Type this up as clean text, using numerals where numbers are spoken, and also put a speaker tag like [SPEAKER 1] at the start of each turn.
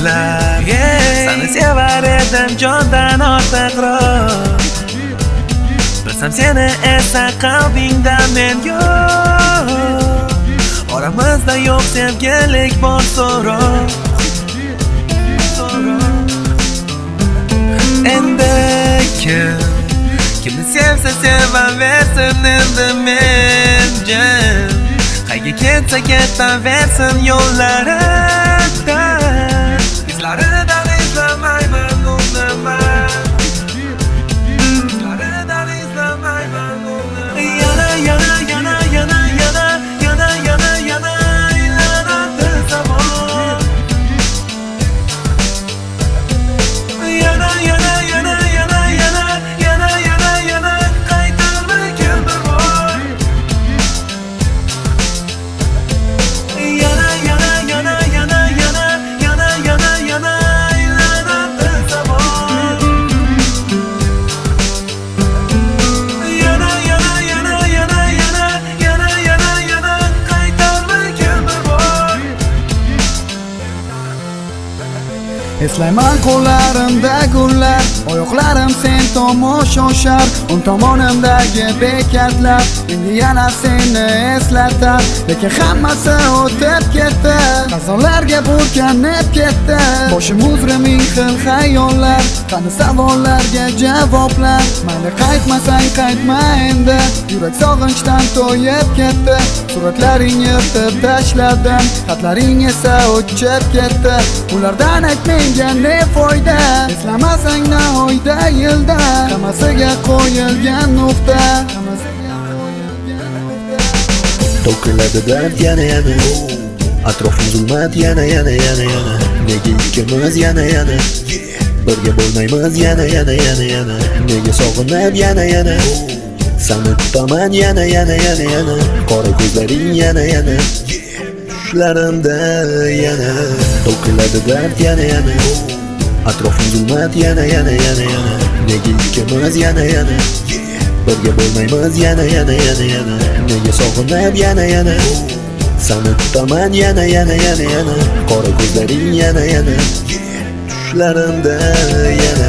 [SPEAKER 1] yillar seni sevar edim jondan ortiqroq. Bilsam seni esa qalbingda men yo'q. Oramizda yo'q sevgilik bor so'roq. Endi kimni sevsa sevaversin endi menga. Qayga ketsa ketaversin yo'llaridan. Izlaridan izlamayman uni man. Izlaridan izlamayman uni. Yana aylanadi zamon. Yana qaytarmagan bir bor. Yana aylanadi zamon. Yana qaytarmagan bir bor.
[SPEAKER 2] Eslayman qo'llarimda gullar, oyoqlarim sen tomon shoshar, o'ng tomonimdagi bekatlar endi yana seni eslatar. Lekin hammasi o'tib ketdi, qazonlarga burkanib ketdi. Boshim uzra ming xil xayollar, qani savollarga javoblar. Mayli qaytmasang qaytma endi, yurak sog'inchdan to'yib ketdi. Suratlaring yirtib tashladim, xatlaring esa o'chib ketdi. Ulardan ayt menga ne foyda, eslamasang na oyda yilda. Hammasiga qo'yilgan nuqta.
[SPEAKER 3] To'kiladi dard yana atrofim zulmat yana nega ikkimiz yana birga bo'lmaymiz yana nega sog'inib yana seni kutaman yana qora ko'zlaring yana tushlarimda yana to'kiladi dard yana atrofim zulmat yana nega ikkimiz yana birga bo'lmaymiz yana nega sog'inib yana seni kutaman yana qora ko'zlaring yana tushlarimda yana